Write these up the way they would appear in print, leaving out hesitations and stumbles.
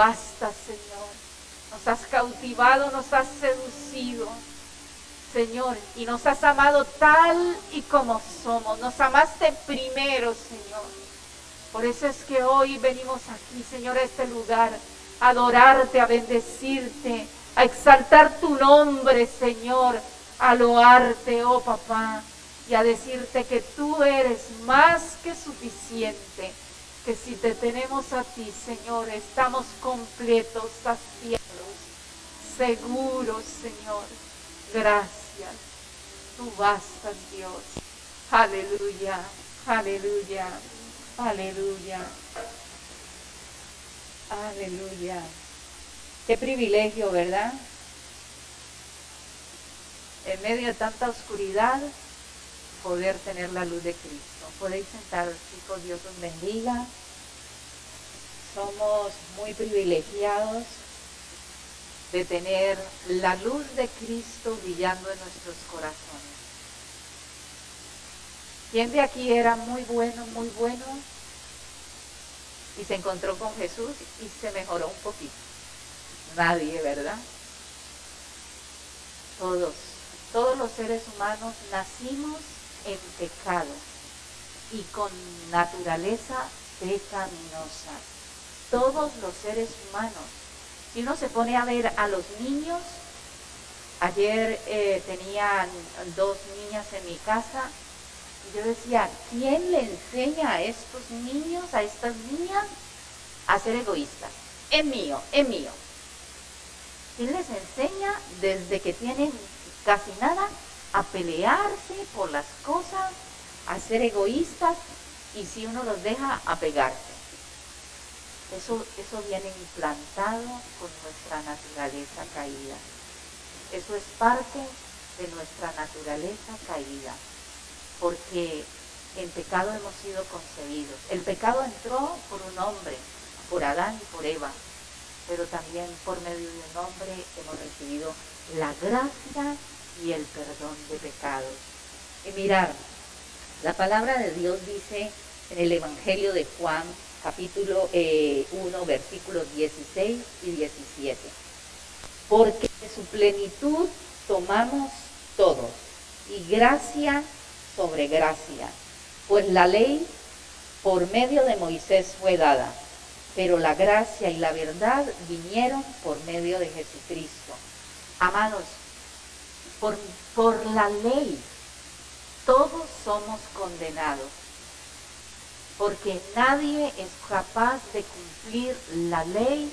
Basta, Señor. Nos has cautivado, nos has seducido, Señor, y nos has amado tal y como somos. Nos amaste primero, Señor. Por eso es que hoy venimos aquí, Señor, a este lugar, a adorarte, a bendecirte, a exaltar tu nombre, Señor, a loarte, oh papá, y a decirte que tú eres más que suficiente, que si te tenemos a ti, Señor, estamos completos, saciados, seguros, Señor. Gracias. Tú bastas, Dios. Aleluya, aleluya, aleluya, aleluya. Qué privilegio, ¿verdad? En medio de tanta oscuridad, poder tener la luz de Cristo. Podéis sentaros, chicos, Dios os bendiga. Somos muy privilegiados de tener la luz de Cristo brillando en nuestros corazones. ¿Quién de aquí era muy bueno y se encontró con Jesús y se mejoró un poquito? Nadie, ¿verdad? Todos los seres humanos nacimos en pecado y con naturaleza pecaminosa. Todos los seres humanos. Si uno se pone a ver a los niños, ayer tenían 2 niñas en mi casa, y yo decía, ¿quién le enseña a estos niños, a estas niñas, a ser egoístas? Es mío, es mío. ¿Quién les enseña desde que tienen casi nada a pelearse por las cosas, a ser egoístas, y si uno los deja, a pegarse? Eso viene implantado con nuestra naturaleza caída. Eso es parte de nuestra naturaleza caída, porque en pecado hemos sido concebidos. El pecado entró por un hombre, por Adán y por Eva, pero también por medio de un hombre hemos recibido la gracia y el perdón de pecados. Y mirar, la palabra de Dios dice en el Evangelio de Juan, capítulo 1, versículos 16 y 17. Porque de su plenitud tomamos todos, y gracia sobre gracia. Pues la ley por medio de Moisés fue dada, pero la gracia y la verdad vinieron por medio de Jesucristo. Amados, por la ley todos somos condenados, porque nadie es capaz de cumplir la ley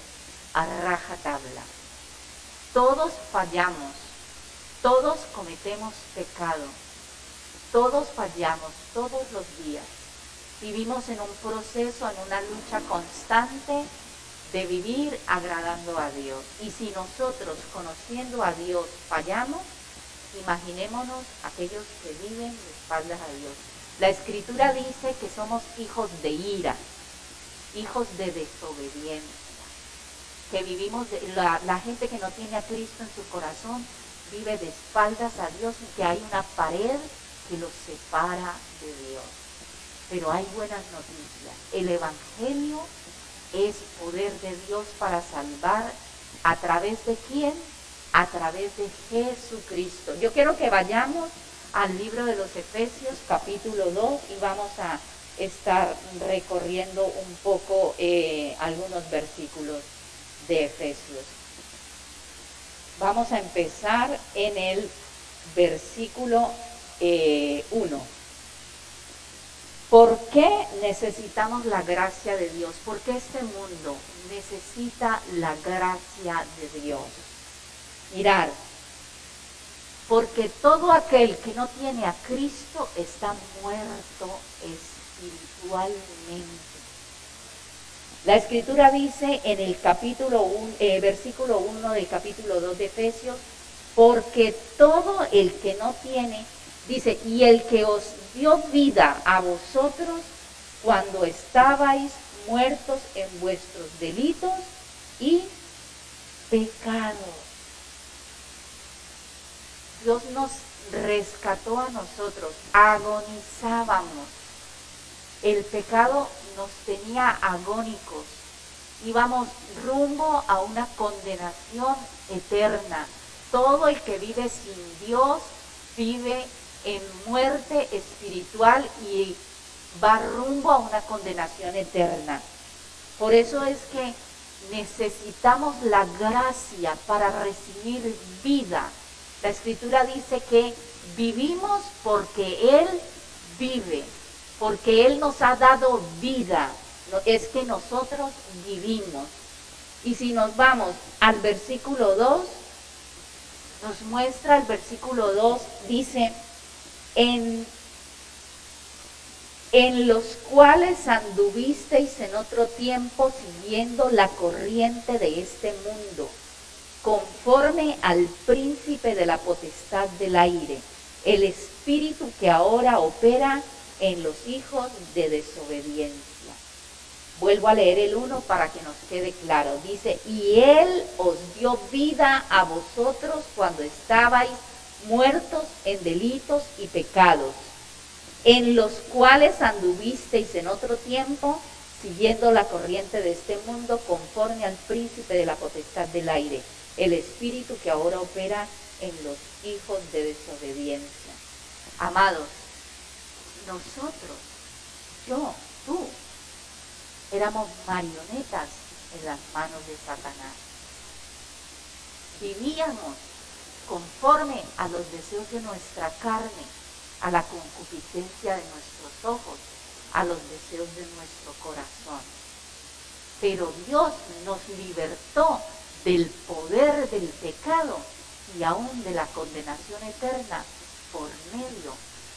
a rajatabla. Todos fallamos, todos cometemos pecado, todos fallamos todos los días. Vivimos en un proceso, en una lucha constante de vivir agradando a Dios. Y si nosotros, conociendo a Dios, fallamos, imaginémonos aquellos que viven de espaldas a Dios. La Escritura dice que somos hijos de ira, hijos de desobediencia, que vivimos, la gente que no tiene a Cristo en su corazón vive de espaldas a Dios y que hay una pared que los separa de Dios. Pero hay buenas noticias. El Evangelio es poder de Dios para salvar. ¿A través de quién? A través de Jesucristo. Yo quiero que vayamos al libro de los Efesios, capítulo 2, y vamos a estar recorriendo un poco algunos versículos de Efesios. Vamos a empezar en el versículo 1. ¿Por qué necesitamos la gracia de Dios? ¿Por qué este mundo necesita la gracia de Dios? Mirar, porque todo aquel que no tiene a Cristo está muerto espiritualmente. La Escritura dice en el capítulo 1, versículo 1 del capítulo 2 de Efesios, porque todo el que no tiene, dice, y el que os dio vida a vosotros cuando estabais muertos en vuestros delitos y pecados. Dios nos rescató a nosotros, agonizábamos. El pecado nos tenía agónicos, íbamos rumbo a una condenación eterna. Todo el que vive sin Dios vive en muerte espiritual y va rumbo a una condenación eterna. Por eso es que necesitamos la gracia para recibir vida. La Escritura dice que vivimos porque Él vive, porque Él nos ha dado vida. Es que nosotros vivimos. Y si nos vamos al versículo 2, nos muestra el versículo 2, dice, en los cuales anduvisteis en otro tiempo siguiendo la corriente de este mundo, conforme al príncipe de la potestad del aire, el espíritu que ahora opera en los hijos de desobediencia. Vuelvo a leer el 1 para que nos quede claro. Dice, y Él os dio vida a vosotros cuando estabais muertos en delitos y pecados, en los cuales anduvisteis en otro tiempo, siguiendo la corriente de este mundo, conforme al príncipe de la potestad del aire, el espíritu que ahora opera en los hijos de desobediencia. Amados, nosotros, yo, tú, éramos marionetas en las manos de Satanás. Vivíamos conforme a los deseos de nuestra carne, a la concupiscencia de nuestros ojos, a los deseos de nuestro corazón. Pero Dios nos libertó del poder del pecado y aún de la condenación eterna por medio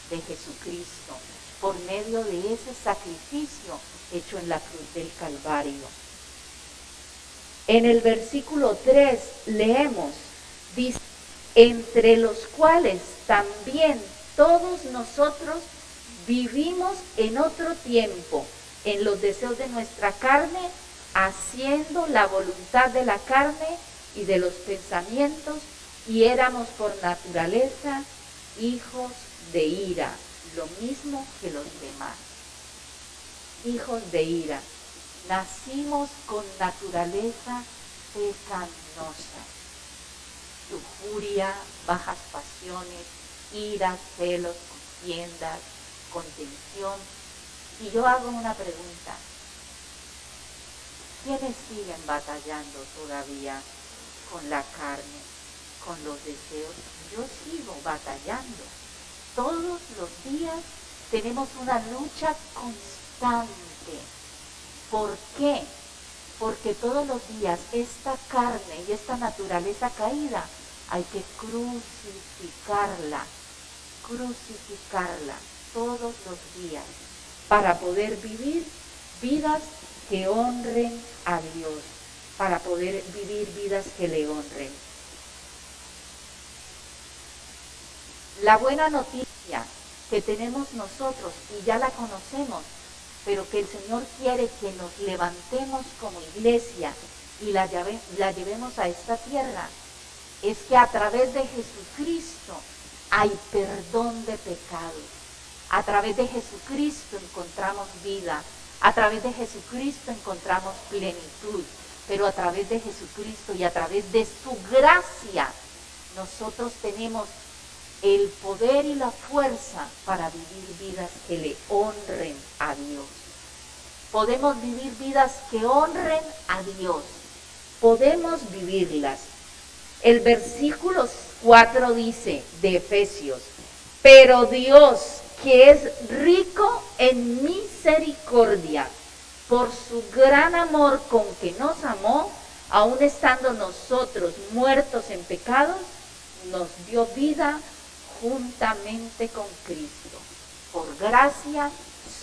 de Jesucristo, por medio de ese sacrificio hecho en la cruz del Calvario. En el versículo 3 leemos, dice, entre los cuales también todos nosotros vivimos en otro tiempo, en los deseos de nuestra carne, haciendo la voluntad de la carne y de los pensamientos, y éramos por naturaleza hijos de ira, lo mismo que los demás. Hijos de ira, nacimos con naturaleza pecaminosa, lujuria, bajas pasiones, ira, celos, contiendas, contención. Y yo hago una pregunta, ¿quiénes siguen batallando todavía con la carne, con los deseos? Yo sigo batallando. Todos los días tenemos una lucha constante. ¿Por qué? Porque todos los días esta carne y esta naturaleza caída hay que crucificarla todos los días para poder vivir vidas que honren a Dios, para poder vivir vidas que le honren. La buena noticia que tenemos nosotros, y ya la conocemos, pero que el Señor quiere que nos levantemos como iglesia y la llevemos a esta tierra, es que a través de Jesucristo hay perdón de pecados. A través de Jesucristo encontramos vida. A través de Jesucristo encontramos plenitud. Pero a través de Jesucristo y a través de su gracia, nosotros tenemos el poder y la fuerza para vivir vidas que le honren a Dios. Podemos vivir vidas que honren a Dios. Podemos vivirlas. El versículo 4 dice de Efesios, pero Dios, que es rico en misericordia, por su gran amor con que nos amó, aun estando nosotros muertos en pecados, nos dio vida juntamente con Cristo. Por gracia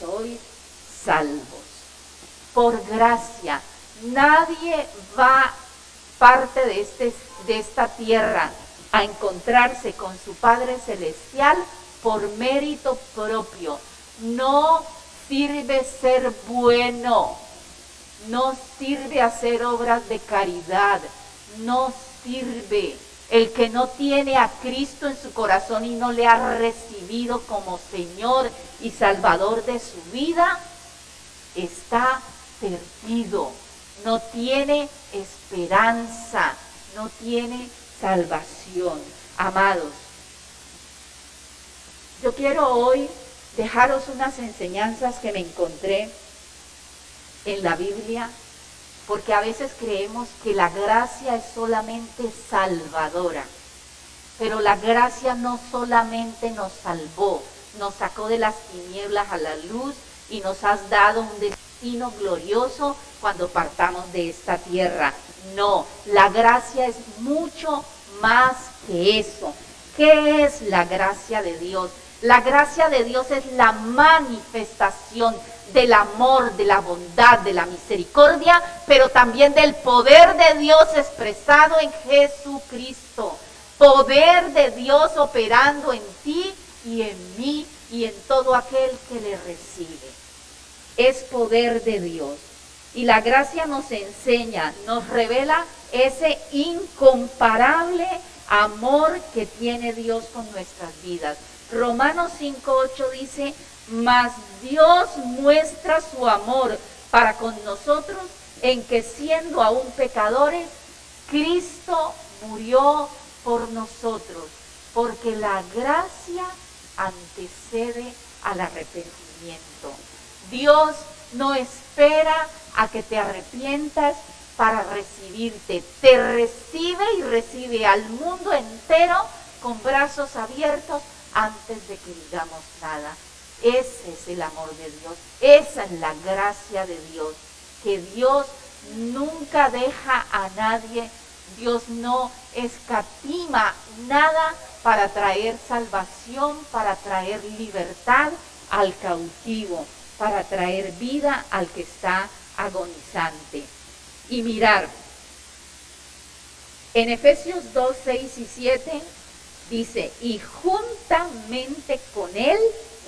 sois salvos. Por gracia. Nadie va parte de esta tierra a encontrarse con su Padre Celestial por mérito propio. No sirve ser bueno, no sirve hacer obras de caridad, no sirve. El que no tiene a Cristo en su corazón y no le ha recibido como Señor y Salvador de su vida, está perdido, no tiene esperanza, no tiene salvación. Amados, yo quiero hoy dejaros unas enseñanzas que me encontré en la Biblia, porque a veces creemos que la gracia es solamente salvadora, pero la gracia no solamente nos salvó, nos sacó de las tinieblas a la luz y nos has dado un destino glorioso cuando partamos de esta tierra. No, la gracia es mucho más que eso. ¿Qué es la gracia de Dios? La gracia de Dios es la manifestación del amor, de la bondad, de la misericordia, pero también del poder de Dios expresado en Jesucristo. Poder de Dios operando en ti y en mí y en todo aquel que le recibe. Es poder de Dios. Y la gracia nos enseña, nos revela ese incomparable amor que tiene Dios con nuestras vidas. Romanos 5:8 dice, mas Dios muestra su amor para con nosotros en que siendo aún pecadores, Cristo murió por nosotros, porque la gracia antecede al arrepentimiento. Dios no espera a que te arrepientas para recibirte. Te recibe y recibe al mundo entero con brazos abiertos antes de que digamos nada. Ese es el amor de Dios. Esa es la gracia de Dios. Que Dios nunca deja a nadie. Dios no escatima nada para traer salvación, para traer libertad al cautivo, para traer vida al que está agonizante. Y mirar, en Efesios 2, 6 y 7 dice, y juntamente con Él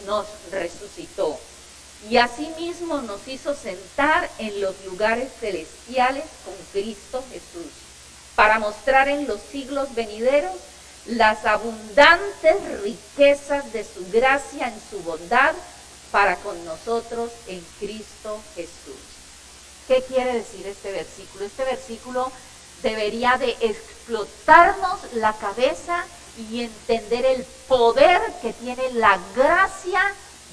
nos resucitó, y asimismo nos hizo sentar en los lugares celestiales con Cristo Jesús, para mostrar en los siglos venideros las abundantes riquezas de su gracia en su bondad para con nosotros en Cristo Jesús. ¿Qué quiere decir este versículo? Este versículo debería de explotarnos la cabeza y entender el poder que tiene la gracia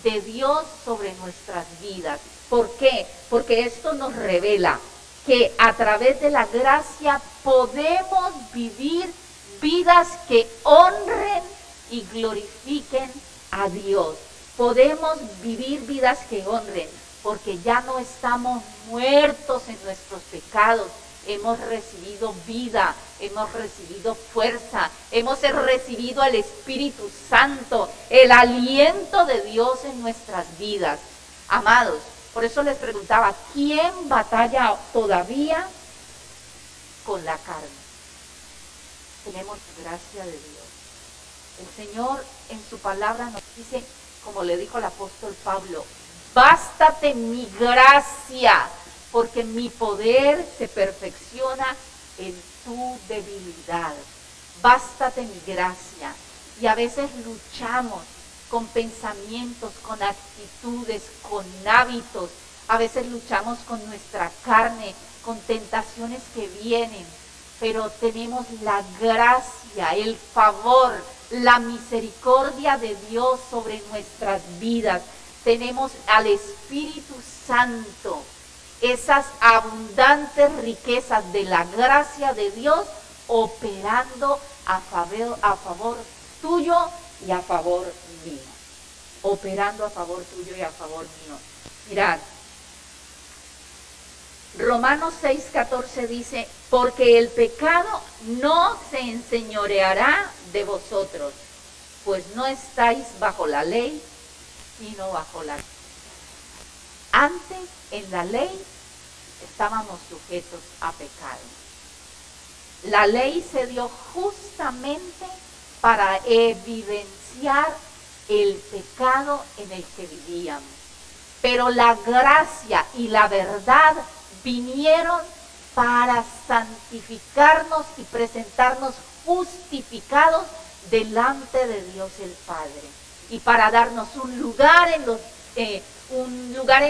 de Dios sobre nuestras vidas. ¿Por qué? Porque esto nos revela que a través de la gracia podemos vivir vidas que honren y glorifiquen a Dios. Podemos vivir vidas que honren, porque ya no estamos muertos en nuestros pecados. Hemos recibido vida, hemos recibido fuerza, hemos recibido el Espíritu Santo, el aliento de Dios en nuestras vidas. Amados, por eso les preguntaba, ¿quién batalla todavía con la carne? Tenemos gracia de Dios. El Señor en su palabra nos dice, como le dijo el apóstol Pablo, bástate mi gracia, porque mi poder se perfecciona en tu debilidad. Bástate mi gracia. Y a veces luchamos con pensamientos, con actitudes, con hábitos. A veces luchamos con nuestra carne, con tentaciones que vienen. Pero tenemos la gracia, el favor, la misericordia de Dios sobre nuestras vidas. Tenemos al Espíritu Santo, esas abundantes riquezas de la gracia de Dios operando a favor tuyo y a favor mío. Operando a favor tuyo y a favor mío. Mirad, Romanos 6:14 dice, porque el pecado no se enseñoreará de vosotros, pues no estáis bajo la ley, sino bajo la gracia. Antes, en la ley, estábamos sujetos a pecado. La ley se dio justamente para evidenciar el pecado en el que vivíamos. Pero la gracia y la verdad vinieron para santificarnos y presentarnos justificados delante de Dios el Padre. Y para darnos un lugar en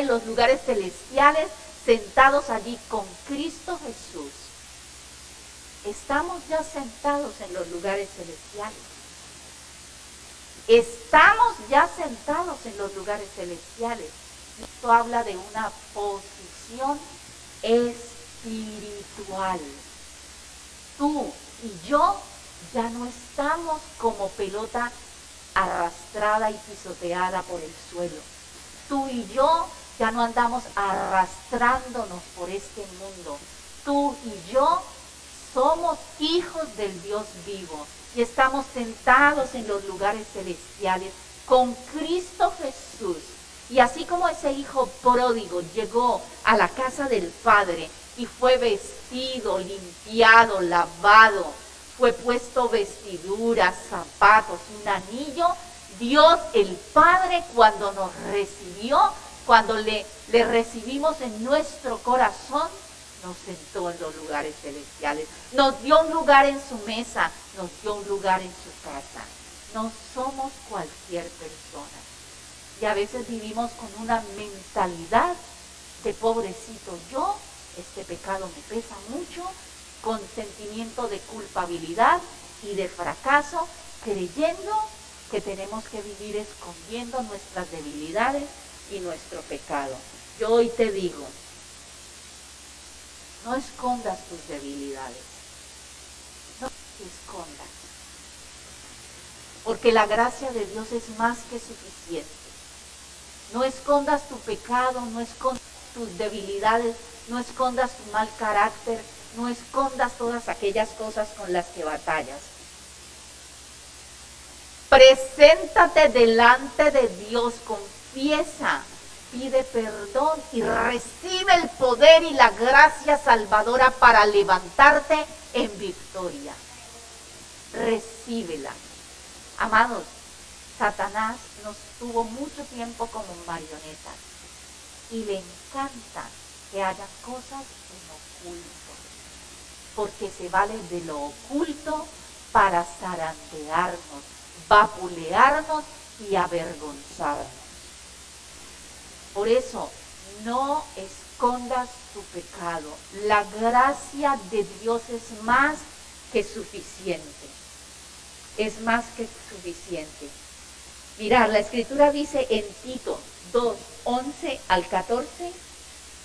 los lugares celestiales, sentados allí con Cristo Jesús, estamos ya sentados en los lugares celestiales. Estamos ya sentados en los lugares celestiales. Esto habla de una posición espiritual. Tú y yo ya no estamos como pelota arrastrada y pisoteada por el suelo. Tú y yo ya no andamos arrastrándonos por este mundo. Tú y yo somos hijos del Dios vivo y estamos sentados en los lugares celestiales con Cristo Jesús. Y así como ese hijo pródigo llegó a la casa del Padre y fue vestido, limpiado, lavado, fue puesto vestiduras, zapatos, un anillo, Dios el Padre cuando nos recibió, cuando le recibimos en nuestro corazón, nos sentó en los lugares celestiales, nos dio un lugar en su mesa, nos dio un lugar en su casa. No somos cualquier persona. Y a veces vivimos con una mentalidad de pobrecito yo, este pecado me pesa mucho, con sentimiento de culpabilidad y de fracaso, creyendo que tenemos que vivir escondiendo nuestras debilidades y nuestro pecado. Yo hoy te digo, no escondas tus debilidades, no te escondas, porque la gracia de Dios es más que suficiente. No escondas tu pecado, no escondas tus debilidades, no escondas tu mal carácter, no escondas todas aquellas cosas con las que batallas. Preséntate delante de Dios, confiesa, pide perdón y recibe el poder y la gracia salvadora para levantarte en victoria. Recíbela. Amados, Satanás nos tuvo mucho tiempo como marionetas y le encanta que haya cosas en oculto, porque se vale de lo oculto para zarandearnos, vapulearnos y avergonzarnos. Por eso, no escondas tu pecado. La gracia de Dios es más que suficiente. Es más que suficiente. Mirad, la Escritura dice en Tito 2, 11 al 14,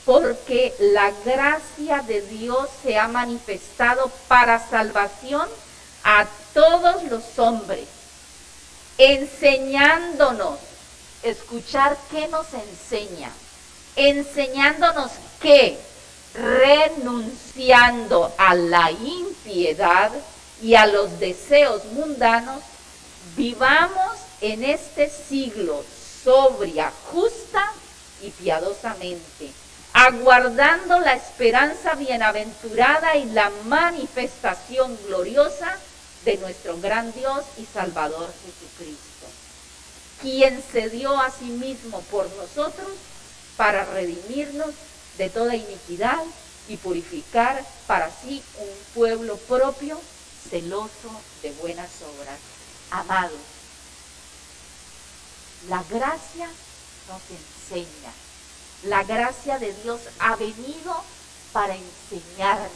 porque la gracia de Dios se ha manifestado para salvación a todos los hombres, enseñándonos, escuchar qué nos enseña, enseñándonos que renunciando a la impiedad y a los deseos mundanos, vivamos en este siglo sobria, justa y piadosamente, aguardando la esperanza bienaventurada y la manifestación gloriosa de nuestro gran Dios y Salvador Jesucristo, quien se dio a sí mismo por nosotros para redimirnos de toda iniquidad y purificar para sí un pueblo propio, celoso de buenas obras. Amados, la gracia nos enseña. La gracia de Dios ha venido para enseñarnos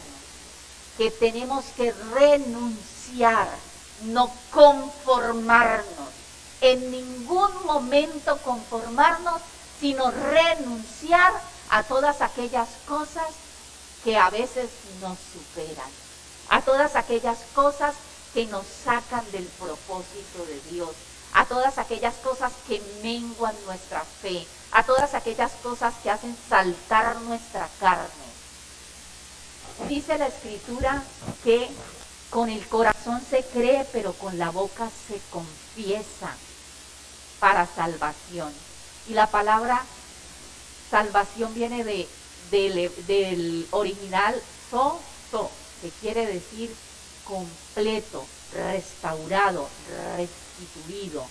que tenemos que renunciar, no conformarnos. En ningún momento conformarnos, sino renunciar a todas aquellas cosas que a veces nos superan, a todas aquellas cosas que nos sacan del propósito de Dios, a todas aquellas cosas que menguan nuestra fe, a todas aquellas cosas que hacen saltar nuestra carne. Dice la Escritura que con el corazón se cree, pero con la boca se confiesa para salvación. Y la palabra salvación viene del original so, que quiere decir completo, restaurado, restituido.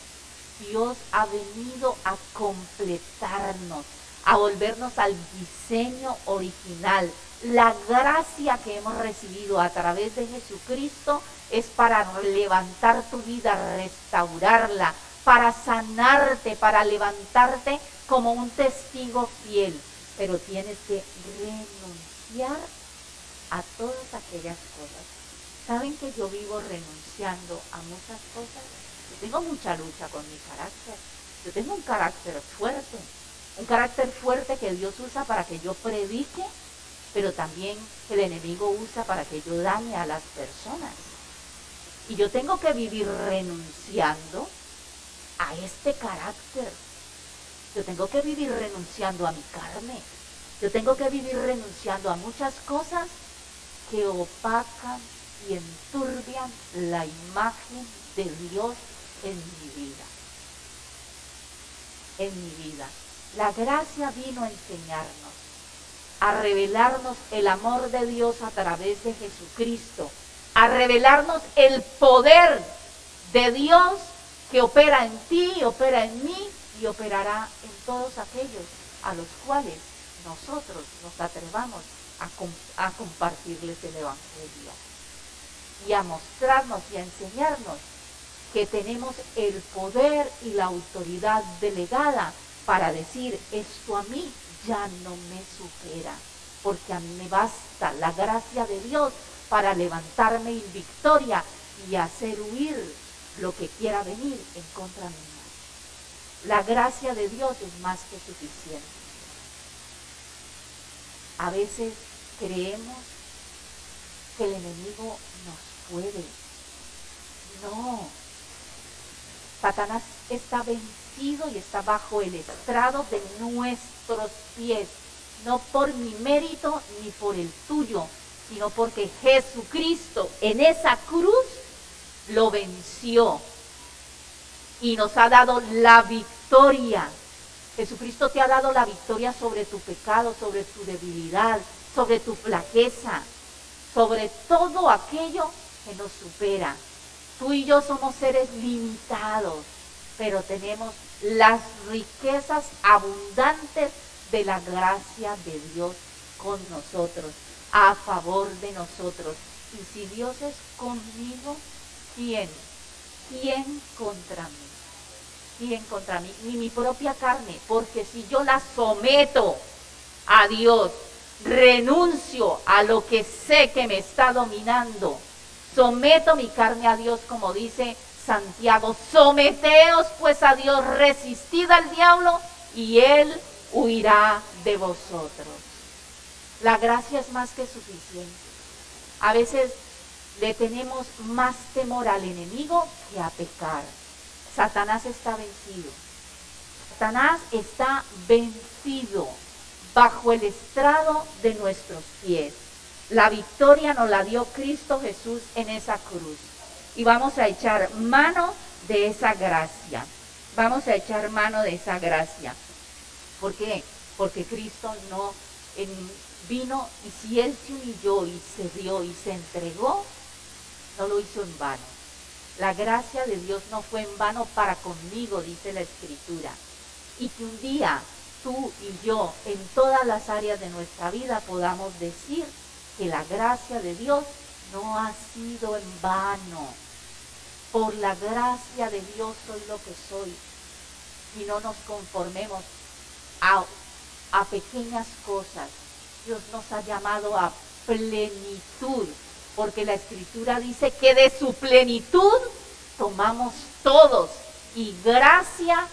Dios ha venido a completarnos, a volvernos al diseño original. La gracia que hemos recibido a través de Jesucristo es para levantar tu vida, restaurarla, para sanarte, para levantarte como un testigo fiel. pero tienes que renunciar a todas aquellas cosas. ¿Saben que yo vivo renunciando a muchas cosas? Yo tengo mucha lucha con mi carácter. Yo tengo un carácter fuerte que Dios usa para que yo predique, pero también el enemigo usa para que yo dañe a las personas. Y yo tengo que vivir renunciando a este carácter. Yo tengo que vivir renunciando a mi carne. Yo tengo que vivir renunciando a muchas cosas que opacan y enturbian la imagen de Dios en mi vida. En mi vida. La gracia vino a enseñarnos, a revelarnos el amor de Dios a través de Jesucristo, a revelarnos el poder de Dios que opera en ti, opera en mí y operará en todos aquellos a los cuales nosotros nos atrevamos a compartirles el Evangelio y a mostrarnos y a enseñarnos que tenemos el poder y la autoridad delegada para decir, esto a mí ya no me supera, porque a mí me basta la gracia de Dios para levantarme en victoria y hacer huir lo que quiera venir en contra mía. La gracia de Dios es más que suficiente. A veces creemos que el enemigo nos puede. No. Satanás está vencido y está bajo el estrado de nuestros pies, no por mi mérito ni por el tuyo, sino porque Jesucristo en esa cruz lo venció y nos ha dado la victoria. Jesucristo te ha dado la victoria sobre tu pecado, sobre tu debilidad, sobre tu flaqueza, sobre todo aquello que nos supera. Tú y yo somos seres limitados, pero tenemos las riquezas abundantes de la gracia de Dios con nosotros, a favor de nosotros. Y si Dios es conmigo, ¿quién? ¿Quién contra mí? ¿Quién contra mí? Ni mi propia carne, porque si yo la someto a Dios, renuncio a lo que sé que me está dominando, someto mi carne a Dios, como dice Santiago, someteos pues a Dios, resistid al diablo y él huirá de vosotros. La gracia es más que suficiente. A veces le tenemos más temor al enemigo que a pecar. Satanás está vencido. Satanás está vencido bajo el estrado de nuestros pies. La victoria nos la dio Cristo Jesús en esa cruz. Y vamos a echar mano de esa gracia. Vamos a echar mano de esa gracia. ¿Por qué? Porque Cristo no vino, y si Él se humilló y se dio y se entregó, no lo hizo en vano. La gracia de Dios no fue en vano para conmigo, dice la Escritura. Y que un día tú y yo, en todas las áreas de nuestra vida, podamos decir que la gracia de Dios no ha sido en vano. Por la gracia de Dios soy lo que soy. Y no nos conformemos a pequeñas cosas. Dios nos ha llamado a plenitud, porque la Escritura dice que de su plenitud tomamos todos, y gracia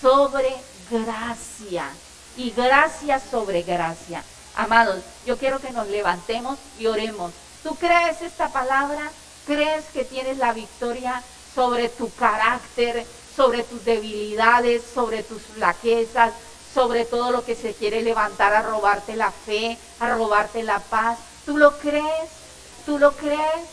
sobre gracia, y gracia sobre gracia. Amados, yo quiero que nos levantemos y oremos. ¿Tú crees esta palabra? ¿Crees que tienes la victoria sobre tu carácter, sobre tus debilidades, sobre tus flaquezas, sobre todo lo que se quiere levantar a robarte la fe, a robarte la paz? ¿Tú lo crees? ¿Tú lo crees?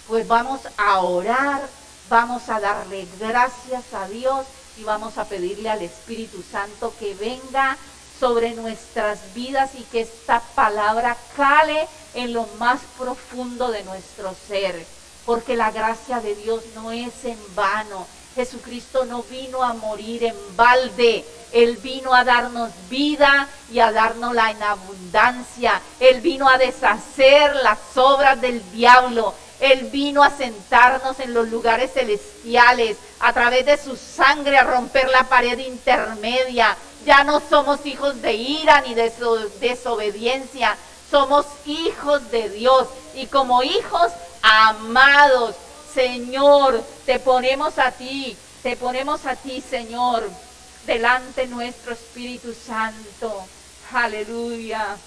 Pues vamos a orar, vamos a darle gracias a Dios y vamos a pedirle al Espíritu Santo que venga sobre nuestras vidas y que esta palabra cale en lo más profundo de nuestro ser, porque la gracia de Dios no es en vano. Jesucristo no vino a morir en balde. Él vino a darnos vida y a dárnosla en abundancia. Él vino a deshacer las obras del diablo. Él vino a sentarnos en los lugares celestiales, a través de su sangre a romper la pared intermedia Ya no somos hijos de ira ni de desobediencia. Somos hijos de Dios. Y como hijos amados, Señor, te ponemos a ti, Señor, delante nuestro Espíritu Santo. Aleluya.